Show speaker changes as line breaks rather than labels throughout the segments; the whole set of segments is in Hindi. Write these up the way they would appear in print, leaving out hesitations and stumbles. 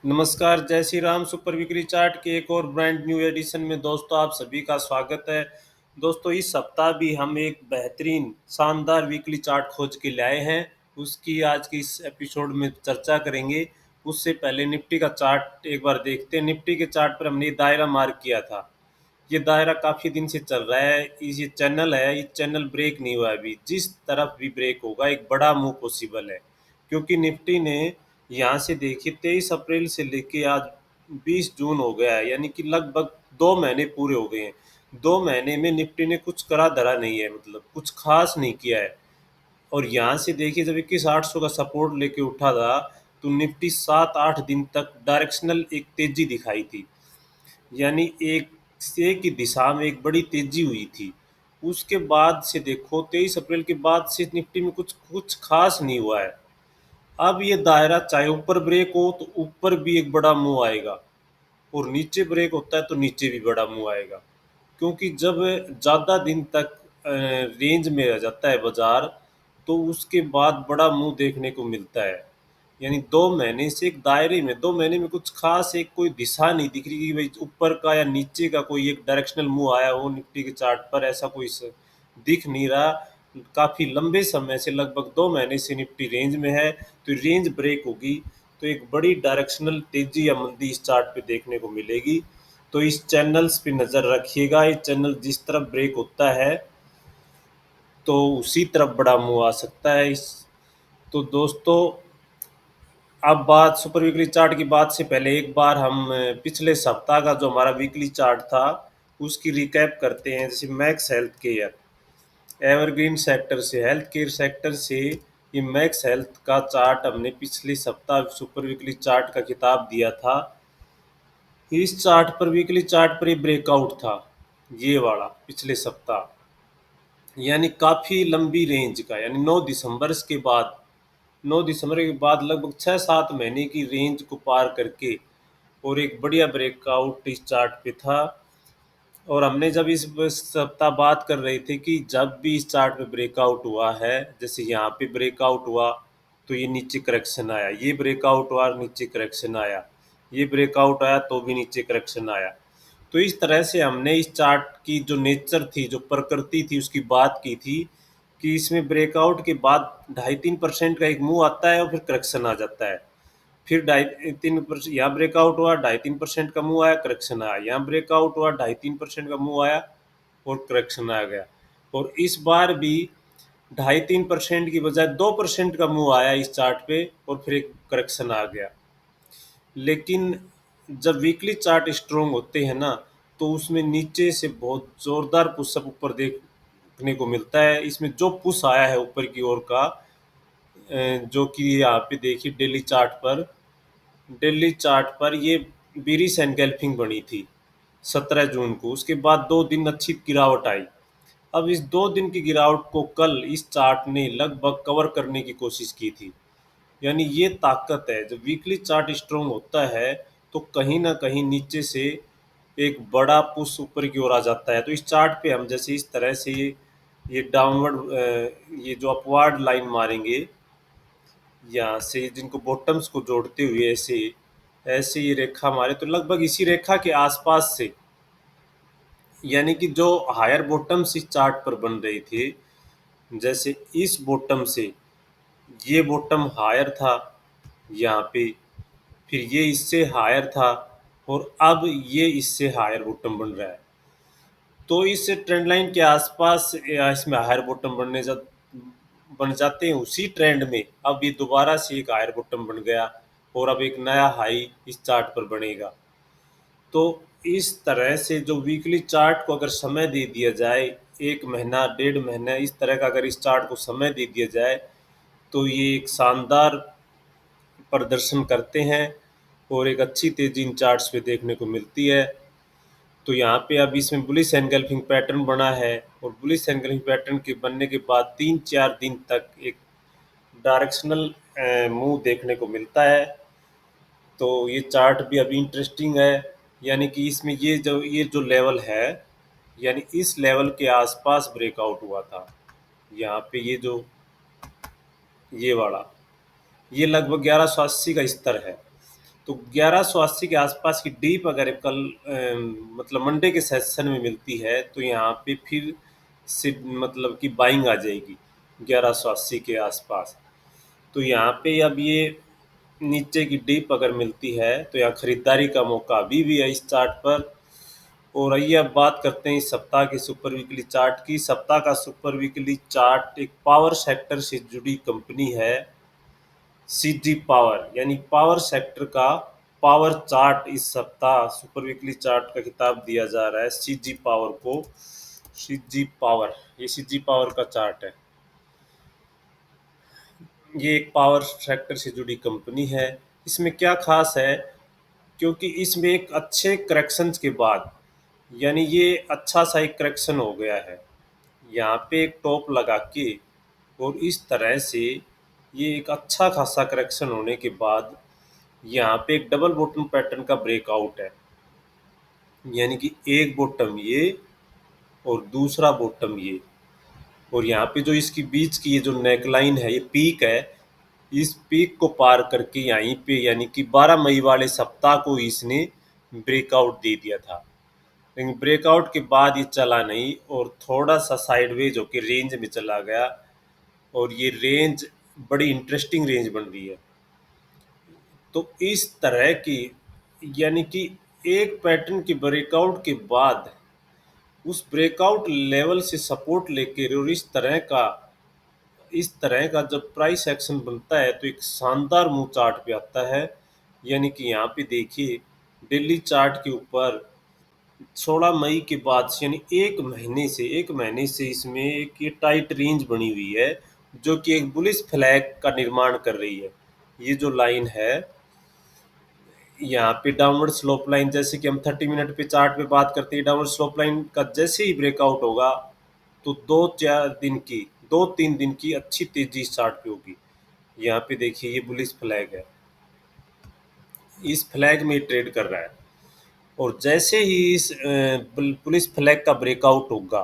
नमस्कार, जय Shri Ram. Super weekly chart के एक और ब्रांड न्यू एडिशन में दोस्तों आप सभी का स्वागत है। दोस्तों इस सप्ताह भी हम एक बेहतरीन शानदार वीकली चार्ट खोज के लाए हैं। उसकी आज की इस एपिसोड में चर्चा करेंगे। उससे पहले निफ्टी का चार्ट एक बार देखते हैं। निफ्टी के चार्ट पर हमने दायरा मार्क किया था। ये दायरा काफ़ी दिन से चल रहा है। ये चैनल है, ये चैनल ब्रेक नहीं हुआ है अभी। जिस तरफ भी ब्रेक होगा एक बड़ा मूव पॉसिबल है, क्योंकि निफ्टी ने यहाँ से देखिए 23 अप्रैल से लेके आज 20 जून हो गया है, यानी कि लगभग 2 महीने पूरे हो गए हैं। 2 महीने में निफ्टी ने कुछ करा धरा नहीं है, मतलब कुछ खास नहीं किया है। और यहाँ से देखिए जब 21,800 का सपोर्ट लेके उठा था तो निफ्टी 7-8 दिन तक डायरेक्शनल एक तेजी दिखाई थी, यानी एक ही दिशा में एक बड़ी तेजी हुई थी। उसके बाद से देखो 23 अप्रैल के बाद से निफ्टी में कुछ कुछ खास नहीं हुआ है। अब ये दायरा चाहे ऊपर ब्रेक हो तो ऊपर भी एक बड़ा मुंह आएगा, और नीचे ब्रेक होता है तो नीचे भी बड़ा मुंह आएगा। क्योंकि जब ज़्यादा दिन तक रेंज में रह जाता है बाजार, तो उसके बाद बड़ा मुंह देखने को मिलता है। यानी 2 महीने से एक दायरे में 2 महीने में कुछ खास एक कोई दिशा नहीं दिख रही कि भाई ऊपर का या नीचे का कोई एक डायरेक्शनल मुंह आया हो निफ्टी के चार्ट पर, ऐसा कोई दिख नहीं रहा। काफ़ी लंबे समय से लगभग 2 महीने से निफ्टी रेंज में है, तो रेंज ब्रेक होगी तो एक बड़ी डायरेक्शनल तेजी या मंदी इस चार्ट पे देखने को मिलेगी। तो इस चैनल्स पे नज़र रखिएगा। ये चैनल जिस तरफ ब्रेक होता है तो उसी तरफ बड़ा मुंह आ सकता है। इस तो दोस्तों अब बात सुपर वीकली चार्ट की बात से पहले एक बार हम पिछले सप्ताह का जो हमारा वीकली चार्ट था उसकी रिकैप करते हैं। जैसे max health care evergreen sector से, हेल्थ केयर सेक्टर से, ये मैक्स हेल्थ का चार्ट हमने पिछले सप्ताह सुपर वीकली चार्ट का खिताब दिया था। इस चार्ट पर वीकली चार्ट पर ये ब्रेकआउट था, ये वाला पिछले सप्ताह, यानी काफ़ी लंबी रेंज का, यानी 9 दिसंबर के बाद 9 दिसंबर के बाद लगभग 6-7 महीने की रेंज को पार करके और एक बढ़िया ब्रेकआउट इस चार्ट पे था। और हमने जब इस सप्ताह बात कर रहे थे कि जब भी इस चार्ट पे ब्रेकआउट हुआ है, जैसे यहाँ पे ब्रेकआउट हुआ तो ये नीचे करेक्शन आया, ये ब्रेकआउट हुआ नीचे करेक्शन आया, ये ब्रेकआउट आया तो भी नीचे करेक्शन आया। तो इस तरह से हमने इस चार्ट की जो नेचर थी, जो प्रकृति थी, उसकी बात की थी कि इसमें ब्रेकआउट के बाद 2.5-3% का एक मूव आता है और फिर करेक्शन आ जाता है। फिर 2.5-3% यहाँ ब्रेकआउट हुआ, 2.5-3% का मूव आया, करेक्शन आया, यहाँ ब्रेकआउट हुआ, 2.5-3% का मूव आया और करेक्शन आ गया। और इस बार भी 2.5-3% की बजाय 2% का मूव आया इस चार्ट पे और फिर एक करेक्शन आ गया। लेकिन जब वीकली चार्ट स्ट्रोंग होते हैं ना, तो उसमें नीचे से बहुत ज़ोरदार पुशअप ऊपर देखने को मिलता है। इसमें जो पुश आया है ऊपर की ओर का, जो कि यहाँ पे देखिए डेली चार्ट पर ये बीरिश एनगल्फिंग बनी थी 17 जून को। उसके बाद 2 दिन अच्छी गिरावट आई। अब इस 2 दिन की गिरावट को कल इस चार्ट ने लगभग कवर करने की कोशिश की थी। यानी ये ताकत है, जब वीकली चार्ट स्ट्रोंग होता है तो कहीं ना कहीं नीचे से एक बड़ा पुश ऊपर की ओर आ जाता है। तो इस चार्ट पे हम जैसे इस तरह से ये डाउनवर्ड, ये जो अपवार्ड लाइन मारेंगे यहाँ से, जिनको बॉटम्स को जोड़ते हुए ऐसे ऐसे ये रेखा मारे तो लगभग इसी रेखा के आसपास से, यानी कि जो हायर बॉटम्स इस चार्ट पर बन रहे थे, जैसे इस बॉटम से ये बॉटम हायर था यहाँ पे, फिर ये इससे हायर था और अब ये इससे हायर बॉटम बन रहा है। तो इस ट्रेंड लाइन के आसपास इसमें हायर बॉटम बन जाते हैं। उसी ट्रेंड में अब ये दोबारा से एक हायर बॉटम बन गया और अब एक नया हाई इस चार्ट पर बनेगा। तो इस तरह से जो वीकली चार्ट को अगर समय दे दिया जाए, 1 महीना 1.5 महीना इस तरह का अगर इस चार्ट को समय दे दिया जाए, तो ये एक शानदार प्रदर्शन करते हैं और एक अच्छी तेजी इन चार्ट्स पे देखने को मिलती है। तो यहाँ पे अब इसमें बुलिश एनगल्फिंग पैटर्न बना है और बुलिश एनगल्फिंग पैटर्न के बनने के बाद 3-4 दिन तक एक डायरेक्शनल मूव देखने को मिलता है। तो ये चार्ट भी अभी इंटरेस्टिंग है, यानी कि इसमें ये जो लेवल है, यानी इस लेवल के आसपास ब्रेकआउट हुआ था। यहाँ पे ये वाला ये लगभग 1180 का स्तर है। तो 1180 के आसपास की डीप अगर कल मतलब मंडे के सेशन में मिलती है तो यहाँ पे फिर से मतलब कि बाइंग आ जाएगी 1180 के आसपास। तो यहाँ पे अब ये नीचे की डीप अगर मिलती है तो यहाँ खरीदारी का मौका अभी भी है इस चार्ट पर। और आइए अब बात करते हैं इस सप्ताह के सुपर वीकली चार्ट की। सप्ताह का सुपर वीकली चार्ट एक पावर सेक्टर से जुड़ी कंपनी है, सीजी पावर, यानी पावर सेक्टर का पावर चार्ट इस सप्ताह सुपर वीकली चार्ट का खिताब दिया जा रहा है सीजी पावर को। सीजी पावर, ये सीजी पावर का चार्ट है। ये एक पावर सेक्टर से जुड़ी कंपनी है। इसमें क्या खास है, क्योंकि इसमें एक अच्छे करेक्शंस के बाद, यानी ये अच्छा सा एक करेक्शन हो गया है, यहाँ पे एक टॉप लगा के और इस तरह से ये एक अच्छा खासा करेक्शन होने के बाद यहाँ पे एक डबल बॉटम पैटर्न का ब्रेकआउट है। यानी कि एक बॉटम ये और दूसरा बॉटम ये, और यहाँ पे जो इसकी बीच की ये जो नेकलाइन है, ये पीक है, इस पीक को पार करके यहीं पे यानी कि 12 मई वाले सप्ताह को इसने ब्रेकआउट दे दिया था। लेकिन ब्रेकआउट के बाद ये चला नहीं और थोड़ा सा साइडवेज होकर रेंज में चला गया, और ये रेंज बड़ी इंटरेस्टिंग रेंज बन रही है। तो इस तरह की, यानी कि एक पैटर्न के ब्रेकआउट के बाद उस ब्रेकआउट लेवल से सपोर्ट लेके और इस तरह का जब प्राइस एक्शन बनता है तो एक शानदार मूव चार्ट पे आता है। यानी कि यहाँ पे देखिए डेली चार्ट के ऊपर 16 मई के बाद से, यानी एक महीने से इसमें एक ये टाइट रेंज बनी हुई है जो कि एक बुलिश फ्लैग का निर्माण कर रही है। ये जो लाइन है यहाँ पे डाउनवर्ड स्लोप लाइन, जैसे कि हम 30 मिनट पे चार्ट पे बात करते हैं, डाउनवर्ड स्लोप लाइन का जैसे ही ब्रेकआउट होगा तो 2-3 दिन की अच्छी तेजी इस चार्ट पे होगी। यहाँ पे देखिए ये बुलिश फ्लैग है, इस फ्लैग में ट्रेड कर रहा है, और जैसे ही इस पुलिस फ्लैग का ब्रेकआउट होगा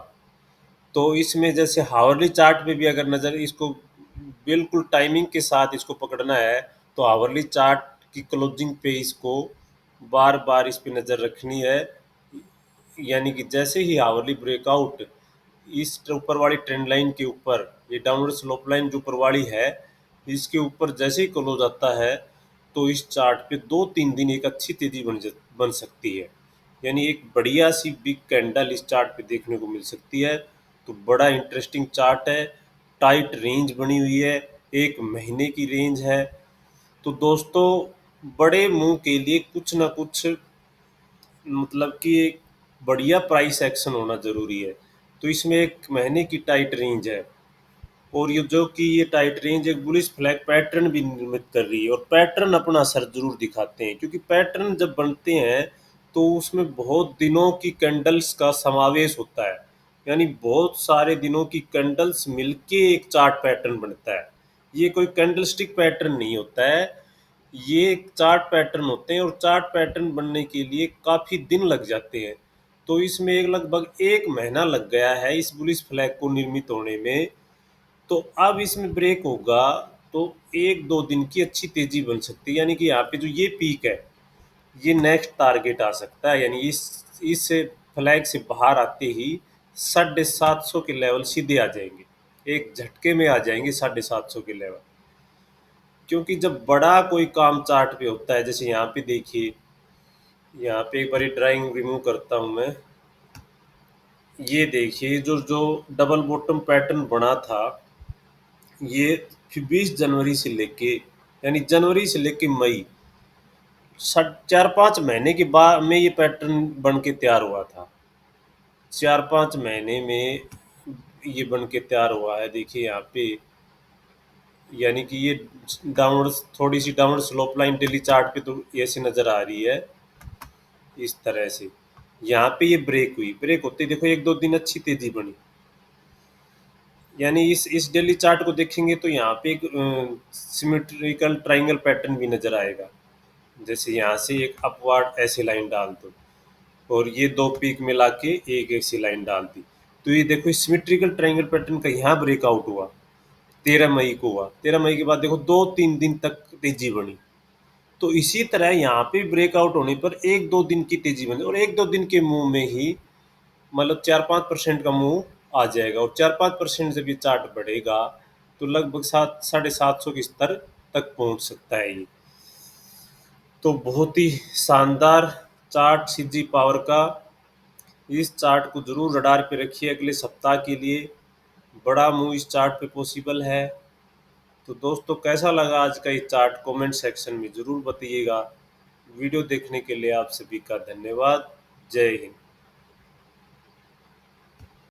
तो इसमें जैसे हावरली चार्ट पे भी अगर नज़र इसको बिल्कुल टाइमिंग के साथ इसको पकड़ना है तो हावरली चार्ट की क्लोजिंग पे इसको बार बार इस पे नज़र रखनी है। यानी कि जैसे ही हावरली ब्रेकआउट इस ऊपर वाली ट्रेंड लाइन के ऊपर, ये डाउनवर्ड स्लोप लाइन जो ऊपर वाली है, इसके ऊपर जैसे ही क्लोज आता है तो इस चार्ट पे 2-3 दिन एक अच्छी तेजी बन सकती है। यानी एक बढ़िया सी बिग कैंडल इस चार्ट पे देखने को मिल सकती है। तो बड़ा इंटरेस्टिंग चार्ट है, टाइट रेंज बनी हुई है, एक महीने की रेंज है। तो दोस्तों बड़े मूव के लिए कुछ ना कुछ मतलब कि एक बढ़िया प्राइस एक्शन होना ज़रूरी है। तो इसमें एक महीने की टाइट रेंज है, और ये जो कि ये टाइट रेंज एक बुलिश फ्लैग पैटर्न भी निर्मित कर रही है, और पैटर्न अपना असर जरूर दिखाते हैं, क्योंकि पैटर्न जब बनते हैं तो उसमें बहुत दिनों की कैंडल्स का समावेश होता है। यानी बहुत सारे दिनों की कैंडल्स मिलके एक चार्ट पैटर्न बनता है। ये कोई कैंडलस्टिक पैटर्न नहीं होता है, ये एक चार्ट पैटर्न होते हैं, और चार्ट पैटर्न बनने के लिए काफ़ी दिन लग जाते हैं। तो इसमें एक लगभग एक महीना लग गया है इस बुलिश फ्लैग को निर्मित होने में। तो अब इसमें ब्रेक होगा तो 1-2 दिन की अच्छी तेजी बन सकती है। यानी कि यहाँ पे जो ये पीक है, ये नेक्स्ट टारगेट आ सकता है। यानी इस फ्लैग से बाहर आते ही 750 के लेवल सीधे आ जाएंगे, एक झटके में आ जाएंगे 750 के लेवल। क्योंकि जब बड़ा कोई काम चार्ट पे होता है, जैसे यहाँ पे देखिए, यहाँ पे एक बारी ड्राइंग रिमूव करता हूँ मैं, ये देखिए जो जो डबल बॉटम पैटर्न बना था, ये 20 जनवरी से लेके, यानी जनवरी से लेके मई, 4-5 महीने के बाद में ये पैटर्न बन के तैयार हुआ था। 4-5 महीने में ये बन के तैयार हुआ है। देखिए यहाँ पे, यानी कि ये डाउनवर्ड, थोड़ी सी downward slope line daily chart पे तो ऐसे नज़र आ रही है इस तरह से। यहाँ पे ये ब्रेक हुई, ब्रेक होते ही देखो 1-2 दिन अच्छी तेजी बनी। यानी इस डेली चार्ट को देखेंगे तो यहाँ पे एक सिमेट्रिकल ट्रायंगल पैटर्न भी नज़र आएगा। जैसे यहाँ से एक अपवर्ड ऐसी लाइन डाल दो, और ये दो पीक मिला के एक ऐसी लाइन डाल दी, तो ये देखो सिमेट्रिकल ट्रायंगल पैटर्न का यहाँ ब्रेकआउट हुआ, 13 मई को हुआ। 13 मई के बाद देखो 2-3 दिन तक तेजी बनी, तो इसी तरह यहाँ पे ब्रेकआउट होने पर 1-2 दिन की तेजी बन, और 1-2 दिन के मूव में ही मतलब 4-5% का मूव आ जाएगा, और 4-5% जब ये चार्ट बढ़ेगा तो लगभग 700-750 के स्तर तक पहुंच सकता है ये। तो बहुत ही शानदार चार्ट सीजी पावर का। इस चार्ट को जरूर रडार पे रखिए अगले सप्ताह के लिए। बड़ा मूव इस चार्ट पे पॉसिबल है। तो दोस्तों कैसा लगा आज का ये चार्ट, कमेंट सेक्शन में ज़रूर बताइएगा। वीडियो देखने के लिए आप सभी का धन्यवाद। जय हिंद।